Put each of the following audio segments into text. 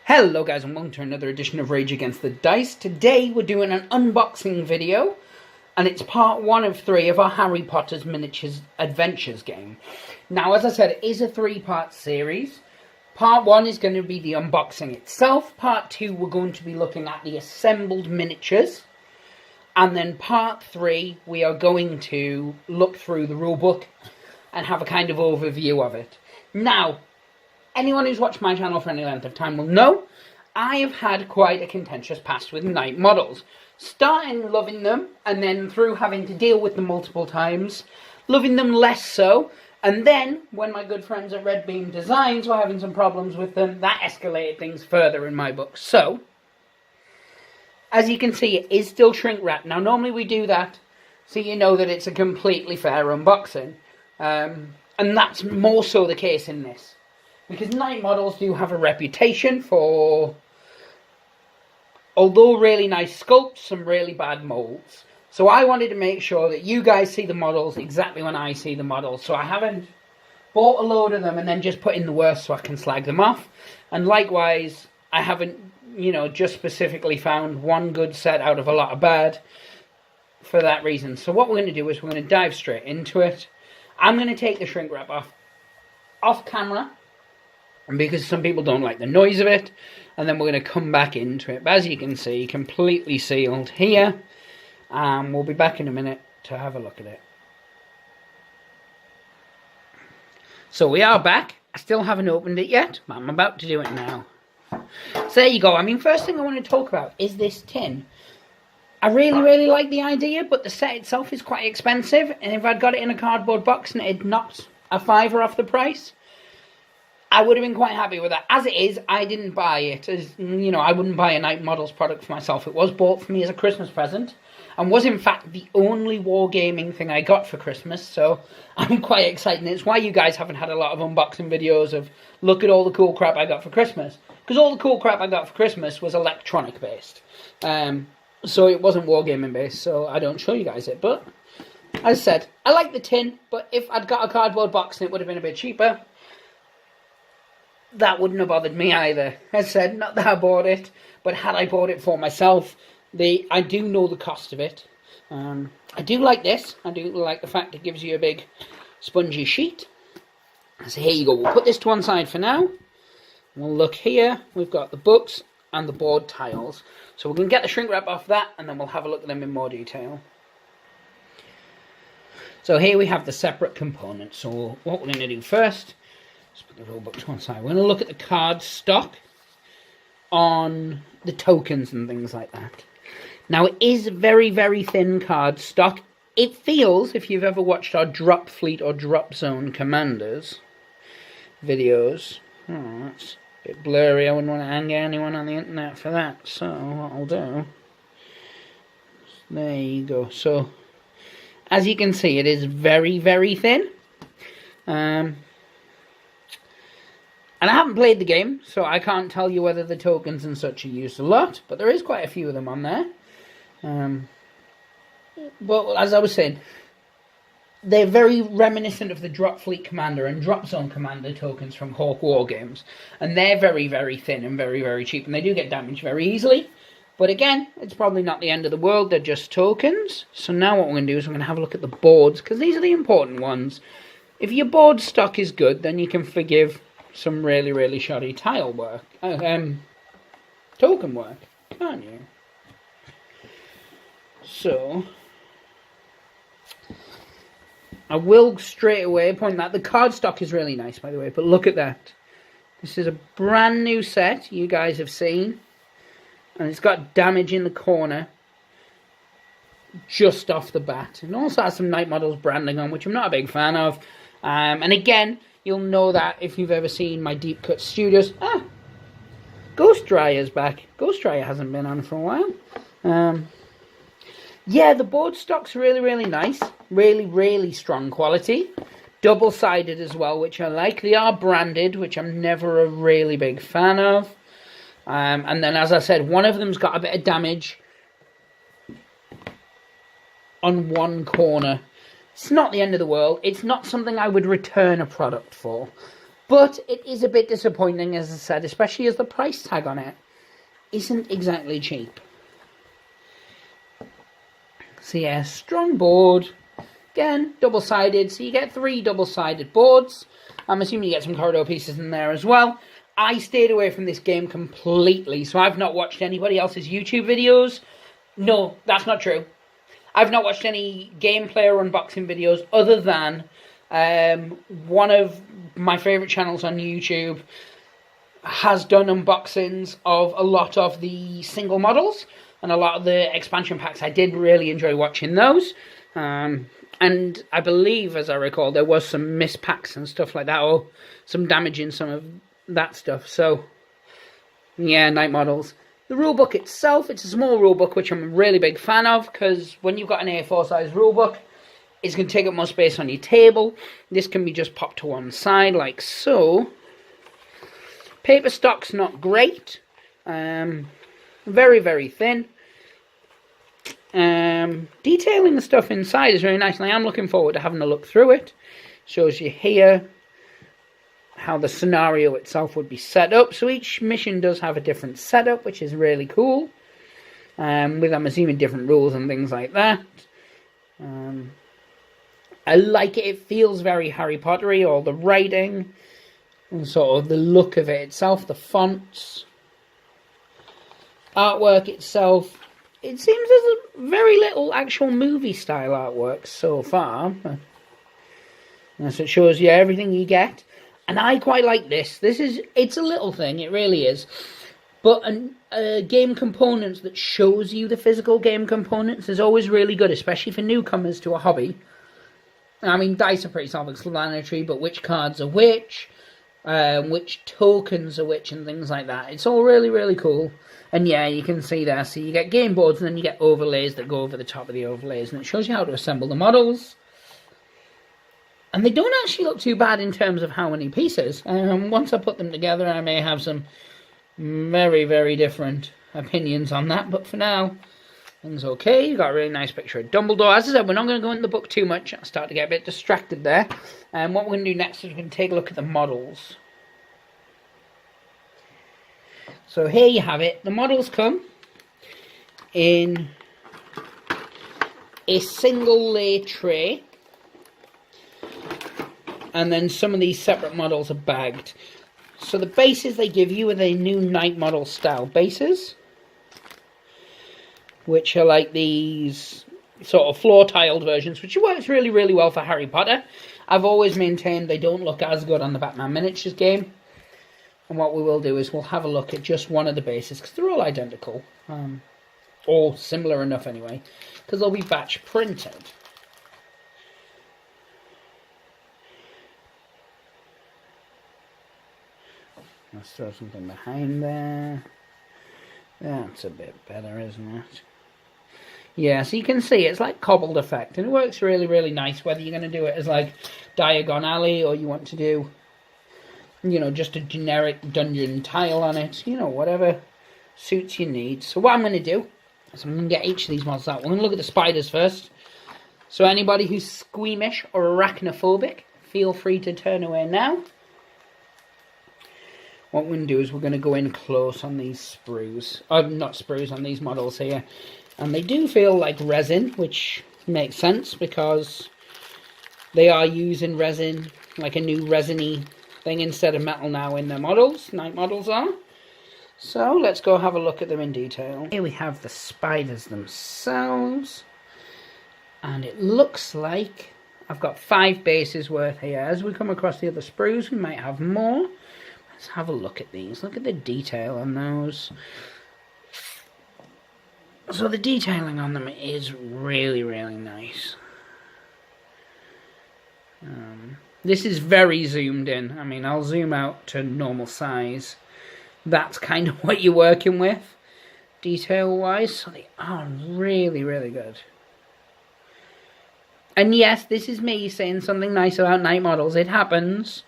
Hello guys and welcome to another edition of Rage Against the Dice. Today we're doing an unboxing video and it's part 1 of 3 of our Harry Potter's Miniatures Adventures game. Now as I said, it is a 3-part series. Part 1 is going to be the unboxing itself. Part 2 we're going to be looking at the assembled miniatures. And then part 3 we are going to look through the rulebook and have a kind of overview of it. Now, anyone who's watched my channel for any length of time will know I have had quite a contentious past with knight models. Starting loving them, and then through having to deal with them multiple times, loving them less so, and then when my good friends at Red Beam Designs were having some problems with them, that escalated things further in my book. So, as you can see, it is still shrink wrapped. Now normally we do that so you know that it's a completely fair unboxing, and that's more so the case in this. Because knight models do have a reputation for, although really nice sculpts, some really bad molds. So I wanted to make sure that you guys see the models exactly when I see the models. So I haven't bought a load of them and then just put in the worst so I can slag them off. And likewise, I haven't, just specifically found one good set out of a lot of bad for that reason. So what we're going to do is we're going to dive straight into it. I'm going to take the shrink wrap off camera, because some people don't like the noise of it, and then we're going to come back into it. But as you can see, completely sealed here, and we'll be back in a minute to have a look at it. So we are back. I still haven't opened it yet, but I'm about to do it now. So there you go. I mean, first thing I want to talk about is this tin. I really like the idea, but the set itself is quite expensive, and if I'd got it in a cardboard box and it had knocked a £5 off the price, I would have been quite happy with that. As it is, I didn't buy it. As I wouldn't buy a Knight Models product for myself. It was bought for me as a Christmas present, and was in fact the only wargaming thing I got for Christmas, so I'm quite excited. And it's why you guys haven't had a lot of unboxing videos of, look at all the cool crap I got for Christmas. Because all the cool crap I got for Christmas was electronic based. So it wasn't wargaming based, so I don't show you guys it. But, as I said, I like the tin, but if I'd got a cardboard box and it would have been a bit cheaper, that wouldn't have bothered me either. As I said, not that I bought it, but had I bought it for myself, I do know the cost of it. I do like this. I do like the fact it gives you a big spongy sheet. So here you go. We'll put this to one side for now. We'll look here. We've got the books and the board tiles. So we're going to get the shrink wrap off that, and then we'll have a look at them in more detail. So here we have the separate components. So what we're going to do first, let's put the rule book to one side. We're going to look at the card stock on the tokens and things like that. Now, it is very thin card stock. It feels, if you've ever watched our Drop Fleet or Drop Zone Commanders videos, that's a bit blurry. I wouldn't want to anger anyone on the internet for that. So what I'll do, there you go. So as you can see, it is very thin. And I haven't played the game, so I can't tell you whether the tokens and such are used a lot, but there is quite a few of them on there. But as I was saying, they're very reminiscent of the Drop Fleet Commander and Drop Zone Commander tokens from Hawk War games. And they're very thin and very cheap, and they do get damaged very easily. But again, it's probably not the end of the world, they're just tokens. So now what we're going to do is we're going to have a look at the boards, because these are the important ones. If your board stock is good, then you can forgive some really shoddy tile work, token work, can't you? So, I will straight away point that the card stock is really nice, by the way, but look at that. This is a brand new set you guys have seen, and it's got damage in the corner just off the bat. It also has some Knight Models branding on, which I'm not a big fan of. And again, you'll know that if you've ever seen my Deep Cut Studios. Ghost Dryer's back. Ghost Dryer hasn't been on for a while. Yeah, the board stock's really nice. Really strong quality. Double-sided as well, which I like. They are branded, which I'm never a really big fan of. And then, as I said, one of them's got a bit of damage on one corner. It's not the end of the world. It's not something I would return a product for. But it is a bit disappointing, as I said, especially as the price tag on it isn't exactly cheap. So yeah, strong board. Again, double-sided, so you get 3 double-sided boards. I'm assuming you get some corridor pieces in there as well. I stayed away from this game completely, so I've not watched anybody else's YouTube videos. No, that's not true. I've not watched any gameplay or unboxing videos other than one of my favourite channels on YouTube has done unboxings of a lot of the single models and a lot of the expansion packs. I did really enjoy watching those. And I believe, as I recall, there was some mispacks and stuff like that, or some damage in some of that stuff. So, yeah, Night Models. The rulebook itself, it's a small rulebook, which I'm a really big fan of, because when you've got an A4 size rulebook, it's going to take up more space on your table. This can be just popped to one side, like so. Paper stock's not great. Very, very thin. Detailing the stuff inside is really nice, and I am looking forward to having a look through it. Shows you here how the scenario itself would be set up. So each mission does have a different setup, which is really cool. With, I'm assuming, different rules and things like that. I like it. It feels very Harry Potter-y, all the writing and sort of the look of it itself, the fonts, artwork itself. It seems there's very little actual movie-style artwork so far. And so it shows you everything you get. And I quite like this. It's a little thing, it really is. But game components that shows you the physical game components is always really good, especially for newcomers to a hobby. I mean, dice are pretty self-explanatory, but which cards are which tokens are which, and things like that. It's all really, really cool. And yeah, you can see there, so you get game boards, and then you get overlays that go over the top of the overlays, and it shows you how to assemble the models. And they don't actually look too bad in terms of how many pieces. Once I put them together, I may have some very, very different opinions on that, but for now, things okay. You got a really nice picture of Dumbledore. As I said, we're not going to go into the book too much. I'll start to get a bit distracted there. And what we're going to do next is we're going to take a look at the models. So here you have it. The models come in a single lay tray, and then some of these separate models are bagged. So the bases they give you are the new Night Model style bases, which are like these sort of floor tiled versions, which works really, really well for Harry Potter. I've always maintained they don't look as good on the Batman Miniatures game. And what we will do is we'll have a look at just one of the bases, because they're all identical. Or similar enough anyway, because they'll be batch printed. Let's throw something behind there. That's a bit better, isn't it? Yeah, so you can see it's like cobbled effect, and it works really, really nice, whether you're going to do it as like Diagon Alley, or you want to do, you know, just a generic dungeon tile on it, you know, whatever suits your needs. So what I'm going to do is I'm going to get each of these models out. We're going to look at the spiders first. So anybody who's squeamish or arachnophobic, feel free to turn away now. What we're going to do is we're going to go in close on these sprues. Not sprues, on these models here. And they do feel like resin, which makes sense because they are using resin, like a new resiny thing instead of metal now in their models. Night models are. So let's go have a look at them in detail. Here we have the spiders themselves. And it looks like I've got 5 bases worth here. As we come across the other sprues, we might have more. Let's have a look at these. Look at the detail on those. So the detailing on them is really, really nice. This is very zoomed in. I mean, I'll zoom out to normal size. That's kind of what you're working with, detail-wise. So they are really, really good. And yes, this is me saying something nice about Night Models. It happens.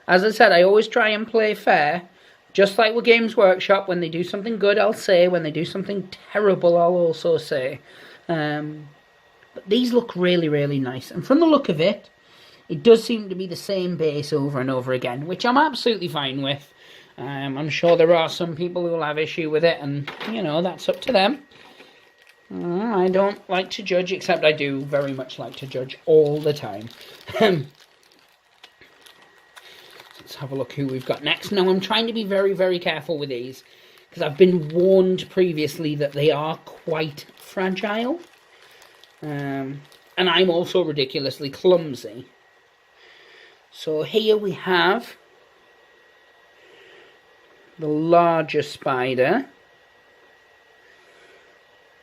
As I said, I always try and play fair. Just like with Games Workshop, when they do something good, I'll say. When they do something terrible, I'll also say. But these look really, really nice. And from the look of it, It does seem to be the same base over and over again, which I'm absolutely fine with. I'm sure there are some people who will have issue with it, and, you know, that's up to them. I don't like to judge, except I do very much like to judge all the time. Let's have a look who we've got next. Now, I'm trying to be very, very careful with these, because I've been warned previously that they are quite fragile. And I'm also ridiculously clumsy. So here we have the larger spider.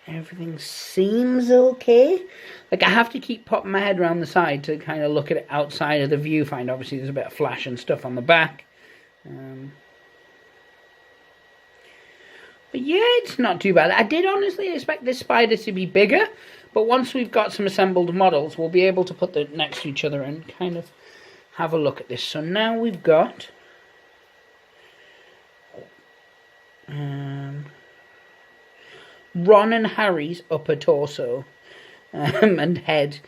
Everything seems okay. Like, I have to keep popping my head around the side to kind of look at it outside of the viewfinder. Obviously, there's a bit of flash and stuff on the back. But yeah, it's not too bad. I did honestly expect this spider to be bigger, but once we've got some assembled models, we'll be able to put them next to each other and kind of have a look at this. So now we've got Ron and Harry's upper torso and head,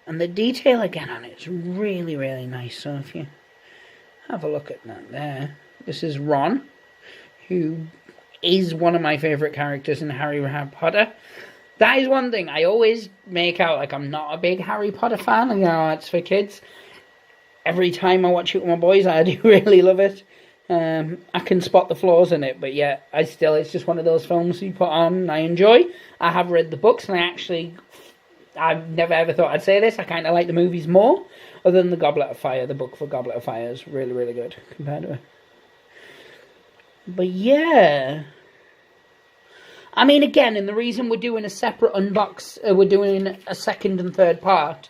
and the detail again on it is really, really nice. So if you have a look at that there, this is Ron, who is one of my favourite characters in Harry Potter. That is one thing I always make out, like, I'm not a big Harry Potter fan, you know, it's for kids. Every time I watch it with my boys, I do really love it. I can spot the flaws in it, but yeah, it's just one of those films you put on and I enjoy. I have read the books, and I've never ever thought I'd say this, I kind of like the movies more, other than the Goblet of Fire. The book for Goblet of Fire is really, really good compared to it. But yeah, I mean, again, and the reason we're doing a separate we're doing a second and third part,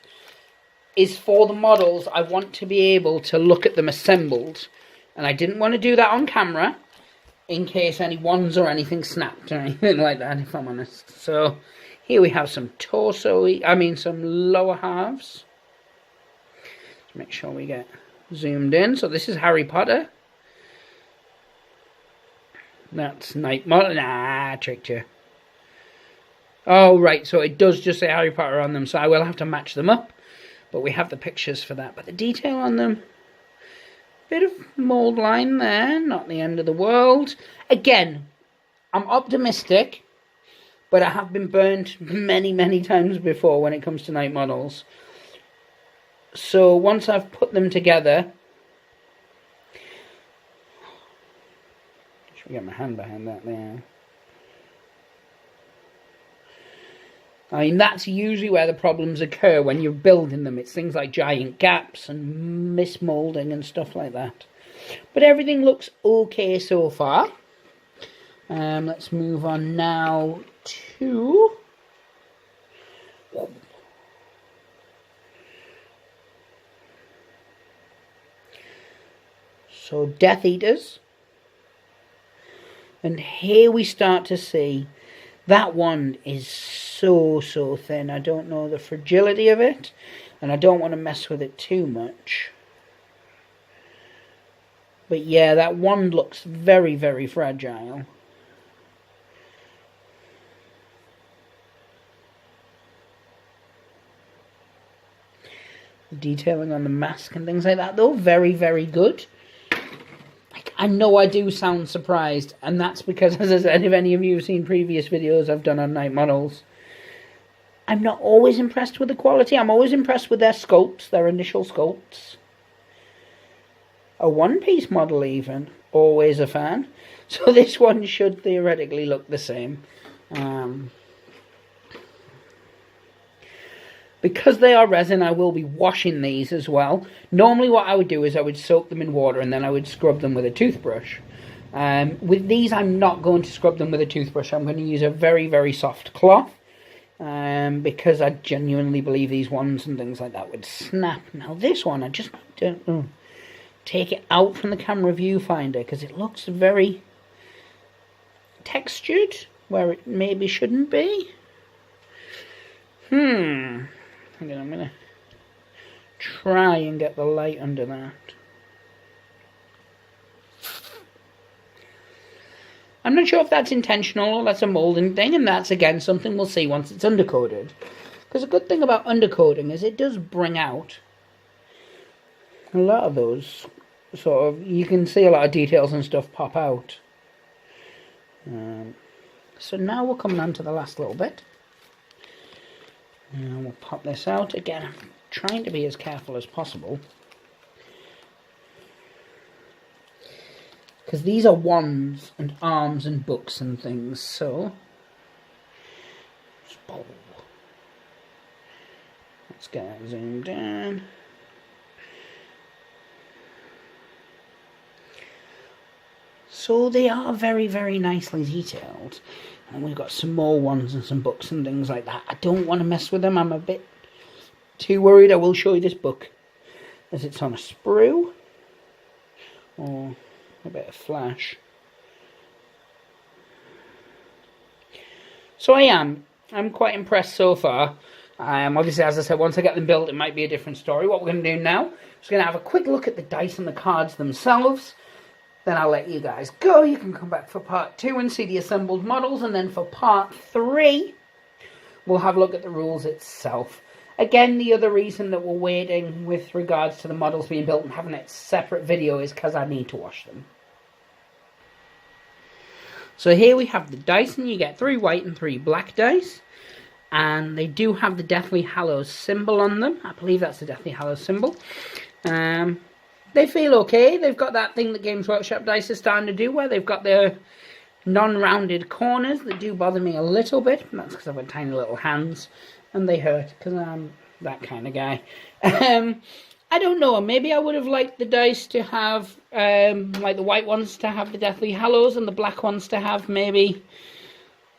is for the models. I want to be able to look at them assembled. And I didn't want to do that on camera, in case any wands or anything snapped or anything like that, if I'm honest. So, here we have some some lower halves. Let's make sure we get zoomed in. So this is Harry Potter. That's Night Model. Nah, I tricked you. Oh, right, so it does just say Harry Potter on them, so I will have to match them up. But we have the pictures for that. But the detail on them, bit of mould line there, not the end of the world. Again, I'm optimistic, but I have been burned many, many times before when it comes to night models. So once I've put them together, should get my hand behind that there. I mean, that's usually where the problems occur when you're building them. It's things like giant gaps and mismoulding and stuff like that. But everything looks okay so far. Let's move on now to... So, Death Eaters. And here we start to see that one is so thin. I don't know the fragility of it, and I don't want to mess with it too much. But yeah, that wand looks very, very fragile. The detailing on the mask and things like that, though, very, very good. I know I do sound surprised, and that's because, as I said, if any of you have seen previous videos I've done on night models, I'm not always impressed with the quality. I'm always impressed with their sculpts, their initial sculpts. A one-piece model even, always a fan. So this one should theoretically look the same. Because they are resin, I will be washing these as well. Normally what I would do is I would soak them in water and then I would scrub them with a toothbrush. With these, I'm not going to scrub them with a toothbrush. I'm going to use a very, very soft cloth. Because I genuinely believe these ones and things like that would snap. Now this one, I just need to take it out from the camera viewfinder because it looks very textured where it maybe shouldn't be. Again, I'm going to try and get the light under that. I'm not sure if that's intentional or that's a moulding thing, and that's, again, something we'll see once it's undercoated. Because a good thing about undercoating is it does bring out a lot of those sort of, you can see a lot of details and stuff pop out. So now we're coming on to the last little bit. And we'll pop this out. Again, I'm trying to be as careful as possible, because these are wands and arms and books and things, so let's get zoomed in. So they are very, very nicely detailed. And we've got some more ones and some books and things like that. I don't want to mess with them. I'm a bit too worried. I will show you this book as it's on a sprue or a bit of flash. So I'm quite impressed so far. Obviously, as I said, once I get them built, it might be a different story. What we're going to do now is we're going to have a quick look at the dice and the cards themselves. Then I'll let you guys go. You can come back for part 2 and see the assembled models. And then for part 3, we'll have a look at the rules itself. Again, the other reason that we're waiting with regards to the models being built and having a separate video is because I need to wash them. So here we have the dice, and you get 3 white and 3 black dice. And they do have the Deathly Hallows symbol on them. I believe that's the Deathly Hallows symbol. They feel okay. They've got that thing that Games Workshop dice is starting to do, where they've got their non-rounded corners that do bother me a little bit. That's because I've got tiny little hands, and they hurt because I'm that kind of guy. I don't know. Maybe I would have liked the dice to have, like the white ones to have the Deathly Hallows, and the black ones to have maybe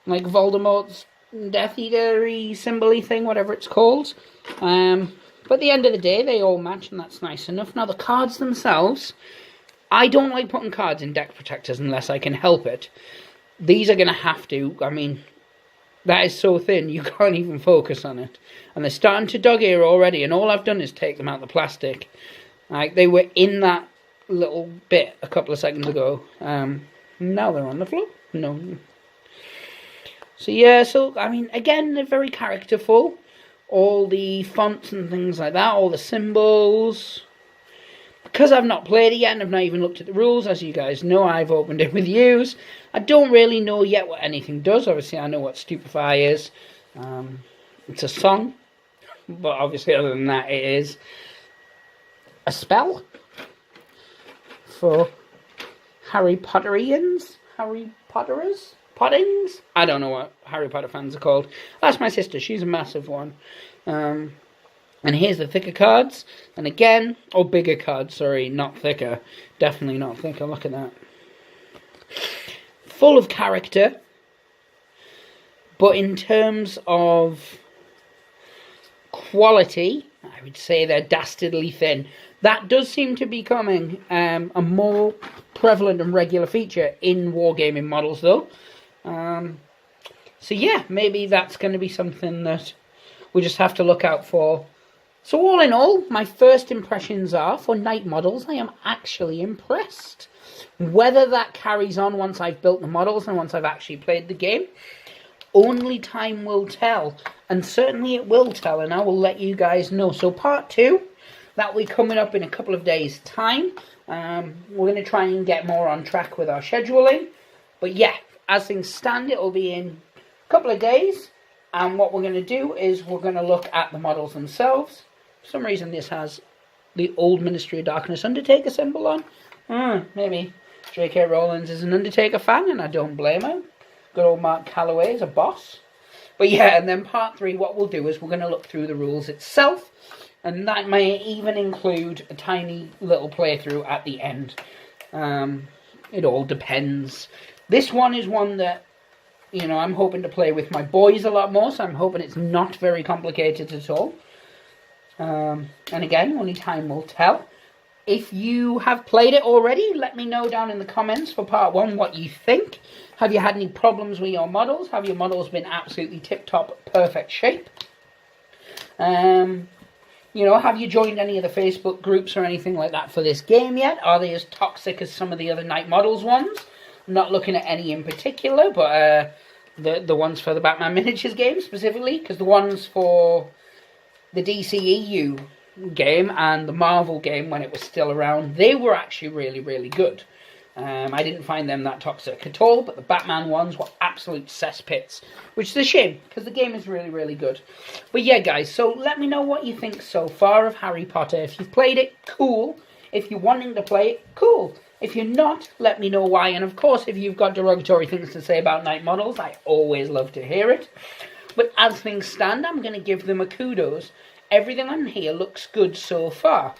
like Voldemort's Death Eater-y symbol-y thing, whatever it's called. But at the end of the day, they all match, and that's nice enough. Now, the cards themselves, I don't like putting cards in deck protectors unless I can help it. These are going to have to. I mean, that is so thin, you can't even focus on it. And they're starting to dog ear already, and all I've done is take them out of the plastic. Like, they were in that little bit a couple of seconds ago. Now they're on the floor. No. So, yeah, I mean, again, they're very characterful. All the fonts and things like that, all the symbols. Because I've not played it yet and I've not even looked at the rules, as you guys know, I've opened it with yous. I don't really know yet what anything does. Obviously, I know what Stupefy is. It's a song. But obviously, other than that, it is a spell for Harry Potterians. Harry Potterers? Pottings? I don't know what Harry Potter fans are called. That's my sister. She's a massive one. And here's the thicker cards. And again, bigger cards, sorry, not thicker. Definitely not thicker. Look at that. Full of character. But in terms of quality, I would say they're dastardly thin. That does seem to be becoming a more prevalent and regular feature in wargaming models, though. So yeah, maybe that's going to be something that we just have to look out for. So all in all, my first impressions are, for knight models, I am actually impressed. Whether that carries on once I've built the models and once I've actually played the game, only time will tell. And certainly it will tell, and I will let you guys know. So part 2, that will be coming up in a couple of days' time. We're going to try and get more on track with our scheduling. But yeah, as things stand, it will be in a couple of days. And what we're going to do is we're going to look at the models themselves. For some reason, this has the old Ministry of Darkness Undertaker symbol on. Maybe J.K. Rowling is an Undertaker fan, and I don't blame her. Good old Mark Calloway is a boss. But yeah, and then part 3, what we'll do is we're going to look through the rules itself. And that may even include a tiny little playthrough at the end. It all depends. This one is one that, you know, I'm hoping to play with my boys a lot more, so I'm hoping it's not very complicated at all. And again, only time will tell. If you have played it already, let me know down in the comments for part 1 what you think. Have you had any problems with your models? Have your models been absolutely tip-top, perfect shape? You know, have you joined any of the Facebook groups or anything like that for this game yet? Are they as toxic as some of the other Knight Models ones? I'm not looking at any in particular, but the ones for the Batman Miniatures game specifically, because the ones for the DCEU game and the Marvel game when it was still around, they were actually really, really good. I didn't find them that toxic at all, but the Batman ones were absolute cesspits, which is a shame, because the game is really, really good. But yeah, guys, so let me know what you think so far of Harry Potter. If you've played it, cool. If you're wanting to play it, cool. If you're not, let me know why. And of course, if you've got derogatory things to say about Night Models, I always love to hear it. But as things stand, I'm going to give them a kudos. Everything on here looks good so far.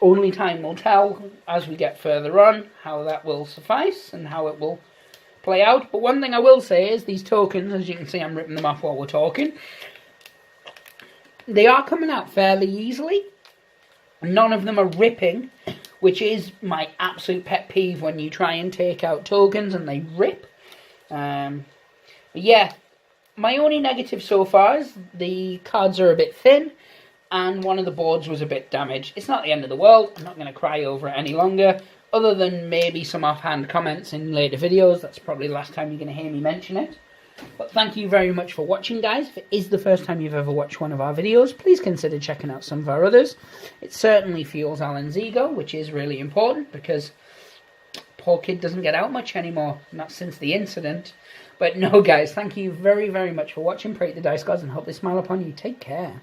Only time will tell as we get further on how that will suffice and how it will play out. But one thing I will say is these tokens, as you can see, I'm ripping them off while we're talking. They are coming out fairly easily. None of them are ripping, which is my absolute pet peeve when you try and take out tokens and they rip. But yeah, my only negative so far is the cards are a bit thin. And one of the boards was a bit damaged. It's not the end of the world. I'm not going to cry over it any longer. Other than maybe some offhand comments in later videos. That's probably the last time you're going to hear me mention it. But thank you very much for watching, guys. If it is the first time you've ever watched one of our videos, please consider checking out some of our others. It certainly fuels Alan's ego, which is really important because poor kid doesn't get out much anymore. Not since the incident. But no, guys, thank you very, very much for watching. Pray to the dice gods and hope they smile upon you. Take care.